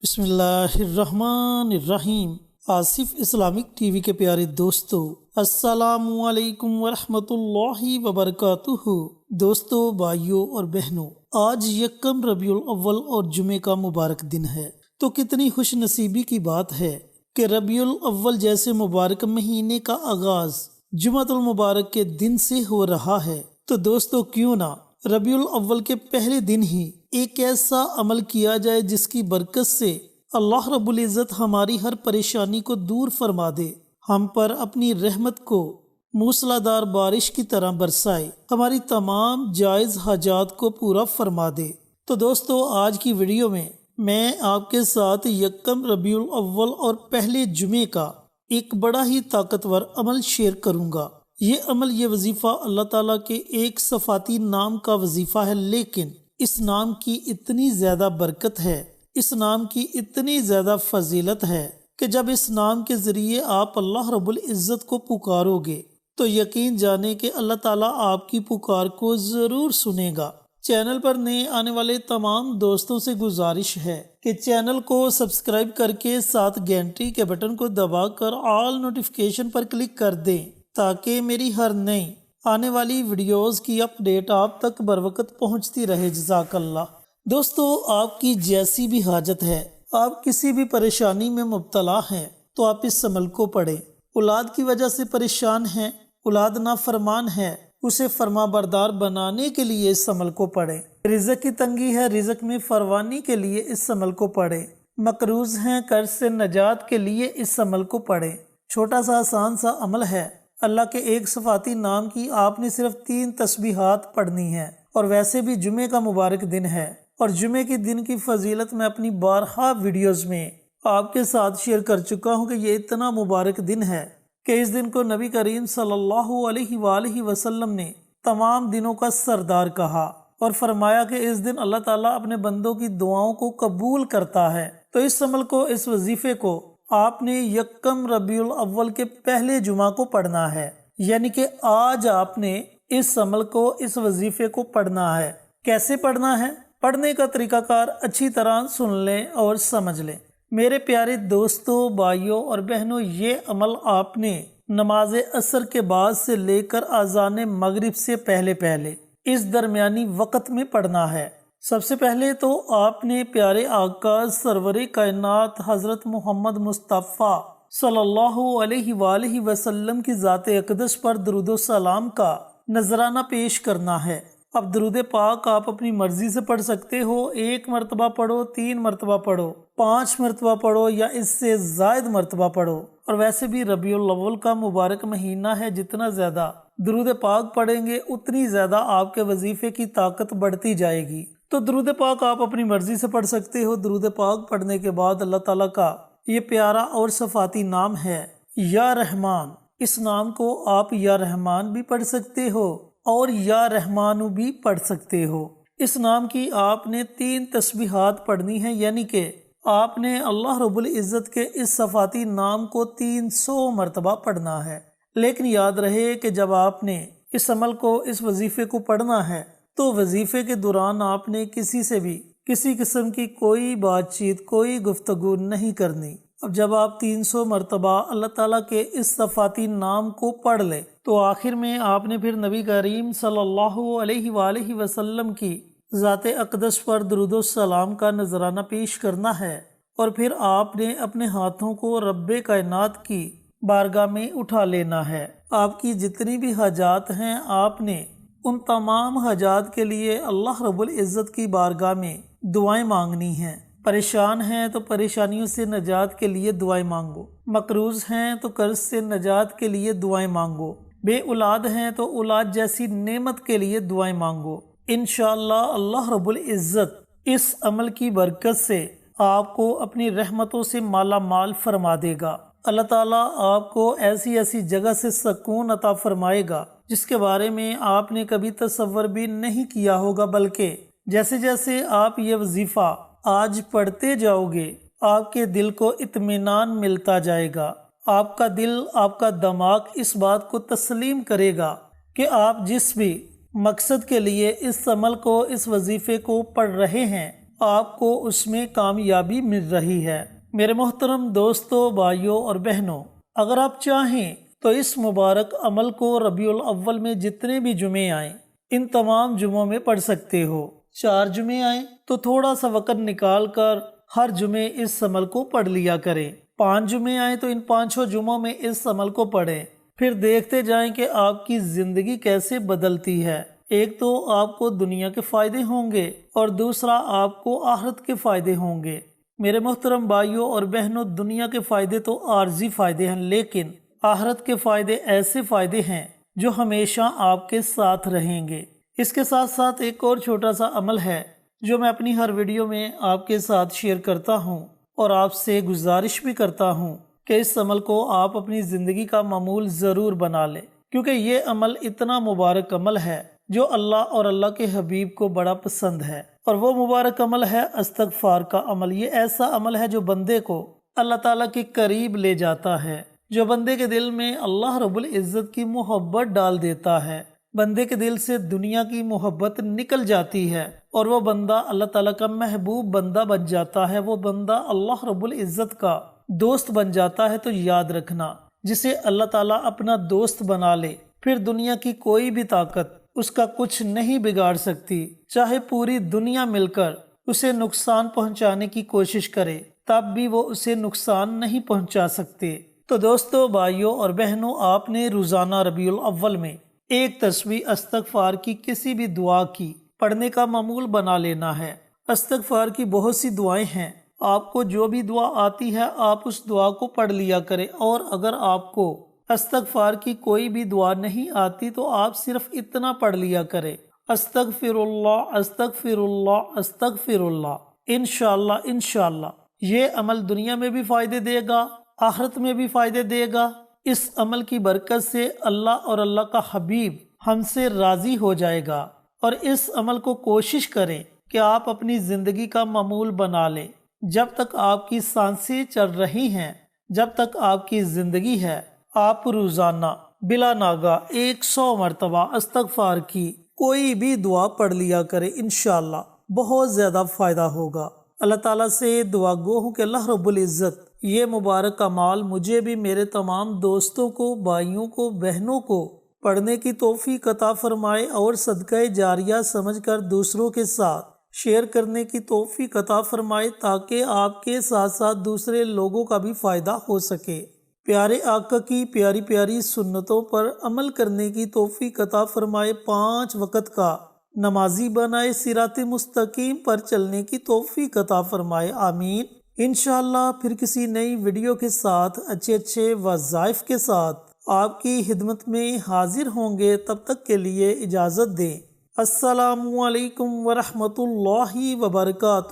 بسم اللہ الرحمن الرحیم۔ آصف اسلامک ٹی وی کے پیارے دوستو، السلام علیکم ورحمۃ اللہ وبرکاتہ۔ دوستو، بھائیوں اور بہنوں، آج یکم ربیع الاول اور جمعے کا مبارک دن ہے، تو کتنی خوش نصیبی کی بات ہے کہ ربیع الاول جیسے مبارک مہینے کا آغاز جمعۃ المبارک کے دن سے ہو رہا ہے۔ تو دوستو، کیوں نہ ربیع الاول کے پہلے دن ہی ایک ایسا عمل کیا جائے جس کی برکت سے اللہ رب العزت ہماری ہر پریشانی کو دور فرما دے، ہم پر اپنی رحمت کو موسلا دھار بارش کی طرح برسائے، ہماری تمام جائز حاجات کو پورا فرما دے۔ تو دوستو، آج کی ویڈیو میں آپ کے ساتھ یکم ربیع الاول اور پہلے جمعے کا ایک بڑا ہی طاقتور عمل شیئر کروں گا۔ یہ عمل، یہ وظیفہ اللہ تعالیٰ کے ایک صفاتی نام کا وظیفہ ہے، لیکن اس نام کی اتنی زیادہ برکت ہے، اس نام کی اتنی زیادہ فضیلت ہے کہ جب اس نام کے ذریعے آپ اللہ رب العزت کو پکارو گے تو یقین جانے کہ اللہ تعالیٰ آپ کی پکار کو ضرور سنے گا۔ چینل پر نئے آنے والے تمام دوستوں سے گزارش ہے کہ چینل کو سبسکرائب کر کے ساتھ گھنٹی کے بٹن کو دبا کر آل نوٹیفیکیشن پر کلک کر دیں تاکہ میری ہر نئی آنے والی ویڈیوز کی اپڈیٹ آپ تک بروقت پہنچتی رہے۔ جزاک اللہ۔ دوستو، آپ کی جیسی بھی حاجت ہے، آپ کسی بھی پریشانی میں مبتلا ہیں تو آپ اس عمل کو پڑھیں۔ اولاد کی وجہ سے پریشان ہیں، اولاد نافرمان ہے، اسے فرما بردار بنانے کے لیے اس عمل کو پڑھیں۔ رزق کی تنگی ہے، رزق میں فراوانی کے لیے اس عمل کو پڑھیں۔ مقروض ہیں، قرض سے نجات کے لیے اس عمل کو پڑھیں۔ چھوٹا سا آسان سا عمل ہے، اللہ کے ایک صفاتی نام کی آپ نے صرف 3 تسبیحات پڑھنی ہیں، اور ویسے بھی جمعے کا مبارک دن ہے، اور جمعے کے دن کی فضیلت میں اپنی بارہا ویڈیوز میں آپ کے ساتھ شیئر کر چکا ہوں کہ یہ اتنا مبارک دن ہے کہ اس دن کو نبی کریم صلی اللہ علیہ وآلہ وسلم نے تمام دنوں کا سردار کہا اور فرمایا کہ اس دن اللہ تعالیٰ اپنے بندوں کی دعاؤں کو قبول کرتا ہے۔ تو اس عمل کو، اس وظیفے کو آپ نے یکم ربیع الاول کے پہلے جمعہ کو پڑھنا ہے، یعنی کہ آج آپ نے اس عمل کو، اس وظیفے کو پڑھنا ہے۔ کیسے پڑھنا ہے؟ پڑھنے کا طریقہ کار اچھی طرح سن لیں اور سمجھ لیں۔ میرے پیارے دوستوں، بھائیوں اور بہنوں، یہ عمل آپ نے نماز عصر کے بعد سے لے کر اذان مغرب سے پہلے اس درمیانی وقت میں پڑھنا ہے۔ سب سے پہلے تو آپ نے پیارے آقا سرور کائنات حضرت محمد مصطفیٰ صلی اللہ علیہ وآلہ وسلم کی ذات اقدس پر درود و سلام کا نذرانہ پیش کرنا ہے۔ اب درود پاک آپ اپنی مرضی سے پڑھ سکتے ہو، 1 مرتبہ پڑھو، 3 مرتبہ پڑھو، 5 مرتبہ پڑھو یا اس سے زائد مرتبہ پڑھو۔ اور ویسے بھی ربیع الاول کا مبارک مہینہ ہے، جتنا زیادہ درود پاک پڑھیں گے اتنی زیادہ آپ کے وظیفے کی طاقت بڑھتی جائے گی۔ تو درود پاک آپ اپنی مرضی سے پڑھ سکتے ہو۔ درود پاک پڑھنے کے بعد اللہ تعالیٰ کا یہ پیارا اور صفاتی نام ہے یا رحمان۔ اس نام کو آپ یا رحمان بھی پڑھ سکتے ہو اور یا رحمانو بھی پڑھ سکتے ہو۔ اس نام کی آپ نے 3 تسبیحات پڑھنی ہیں، یعنی کہ آپ نے اللہ رب العزت کے اس صفاتی نام کو 300 مرتبہ پڑھنا ہے۔ لیکن یاد رہے کہ جب آپ نے اس عمل کو، اس وظیفے کو پڑھنا ہے تو وظیفے کے دوران آپ نے کسی سے بھی کسی قسم کی کوئی بات چیت، کوئی گفتگو نہیں کرنی۔ اب جب آپ 300 مرتبہ اللہ تعالیٰ کے اس صفاتی نام کو پڑھ لیں تو آخر میں آپ نے پھر نبی کریم صلی اللہ علیہ وآلہ وسلم کی ذات اقدس پر درود و سلام کا نذرانہ پیش کرنا ہے، اور پھر آپ نے اپنے ہاتھوں کو رب کائنات کی بارگاہ میں اٹھا لینا ہے۔ آپ کی جتنی بھی حاجات ہیں، آپ نے ان تمام حاجات کے لیے اللہ رب العزت کی بارگاہ میں دعائیں مانگنی ہیں۔ پریشان ہیں تو پریشانیوں سے نجات کے لیے دعائیں مانگو، مقروض ہیں تو قرض سے نجات کے لیے دعائیں مانگو، بے اولاد ہیں تو اولاد جیسی نعمت کے لیے دعائیں مانگو۔ انشاءاللہ اللہ رب العزت اس عمل کی برکت سے آپ کو اپنی رحمتوں سے مالا مال فرما دے گا۔ اللہ تعالیٰ آپ کو ایسی ایسی جگہ سے سکون عطا فرمائے گا جس کے بارے میں آپ نے کبھی تصور بھی نہیں کیا ہوگا، بلکہ جیسے جیسے آپ یہ وظیفہ آج پڑھتے جاؤ گے آپ کے دل کو اطمینان ملتا جائے گا۔ آپ کا دل، آپ کا دماغ اس بات کو تسلیم کرے گا کہ آپ جس بھی مقصد کے لیے اس عمل کو، اس وظیفے کو پڑھ رہے ہیں، آپ کو اس میں کامیابی مل رہی ہے۔ میرے محترم دوستوں، بھائیوں اور بہنوں، اگر آپ چاہیں تو اس مبارک عمل کو ربیع الاول میں جتنے بھی جمعے آئیں ان تمام جمعوں میں پڑھ سکتے ہو۔ 4 جمعے آئیں تو تھوڑا سا وقت نکال کر ہر جمعے اس عمل کو پڑھ لیا کریں۔ 5 جمعے آئیں تو ان 5 جمعوں میں اس عمل کو پڑھیں، پھر دیکھتے جائیں کہ آپ کی زندگی کیسے بدلتی ہے۔ ایک تو آپ کو دنیا کے فائدے ہوں گے اور دوسرا آپ کو آخرت کے فائدے ہوں گے۔ میرے محترم بھائیوں اور بہنوں، دنیا کے فائدے تو عارضی فائدے ہیں، لیکن آخرت کے فائدے ایسے فائدے ہیں جو ہمیشہ آپ کے ساتھ رہیں گے۔ اس کے ساتھ ساتھ ایک اور چھوٹا سا عمل ہے جو میں اپنی ہر ویڈیو میں آپ کے ساتھ شیئر کرتا ہوں اور آپ سے گزارش بھی کرتا ہوں کہ اس عمل کو آپ اپنی زندگی کا معمول ضرور بنا لیں، کیونکہ یہ عمل اتنا مبارک عمل ہے جو اللہ اور اللہ کے حبیب کو بڑا پسند ہے، اور وہ مبارک عمل ہے استغفار کا عمل۔ یہ ایسا عمل ہے جو بندے کو اللہ تعالیٰ کے قریب لے جاتا ہے، جو بندے کے دل میں اللہ رب العزت کی محبت ڈال دیتا ہے۔ بندے کے دل سے دنیا کی محبت نکل جاتی ہے اور وہ بندہ اللہ تعالیٰ کا محبوب بندہ بن جاتا ہے، وہ بندہ اللہ رب العزت کا دوست بن جاتا ہے۔ تو یاد رکھنا، جسے اللہ تعالیٰ اپنا دوست بنا لے پھر دنیا کی کوئی بھی طاقت اس کا کچھ نہیں بگاڑ سکتی، چاہے پوری دنیا مل کر اسے نقصان پہنچانے کی کوشش کرے تب بھی وہ اسے نقصان نہیں پہنچا سکتے۔ تو دوستو، بھائیوں اور بہنوں، آپ نے روزانہ ربیع الاول میں ایک تسبیح استغفار کی کسی بھی دعا کی پڑھنے کا معمول بنا لینا ہے۔ استغفار کی بہت سی دعائیں ہیں، آپ کو جو بھی دعا آتی ہے آپ اس دعا کو پڑھ لیا کریں، اور اگر آپ کو استغفار کی کوئی بھی دعا نہیں آتی تو آپ صرف اتنا پڑھ لیا کریں، استغفر اللہ استغفر اللہ استغفر اللہ۔ انشاءاللہ انشاءاللہ یہ عمل دنیا میں بھی فائدے دے گا، آخرت میں بھی فائدے دے گا۔ اس عمل کی برکت سے اللہ اور اللہ کا حبیب ہم سے راضی ہو جائے گا، اور اس عمل کو کوشش کریں کہ آپ اپنی زندگی کا معمول بنا لیں۔ جب تک آپ کی سانسیں چل رہی ہیں، جب تک آپ کی زندگی ہے، آپ روزانہ بلا ناغہ 100 مرتبہ استغفار کی کوئی بھی دعا پڑھ لیا کرے، انشاءاللہ بہت زیادہ فائدہ ہوگا۔ اللہ تعالیٰ سے دعا گو ہوں کہ اللہ رب العزت یہ مبارک اعمال مجھے بھی، میرے تمام دوستوں کو، بھائیوں کو، بہنوں کو پڑھنے کی توفیق عطا فرمائے، اور صدقہ جاریہ سمجھ کر دوسروں کے ساتھ شیئر کرنے کی توفیق عطا فرمائے، تاکہ آپ کے ساتھ ساتھ دوسرے لوگوں کا بھی فائدہ ہو سکے۔ پیارے آقا کی پیاری پیاری سنتوں پر عمل کرنے کی توفیق عطا فرمائے، 5 وقت کا نمازی بنائے، صراط مستقیم پر چلنے کی توفیق عطا فرمائے، آمین۔ انشاءاللہ پھر کسی نئی ویڈیو کے ساتھ اچھے وظائف کے ساتھ آپ کی خدمت میں حاضر ہوں گے، تب تک کے لیے اجازت دیں۔ السلام علیکم ورحمۃ اللہ وبرکاتہ۔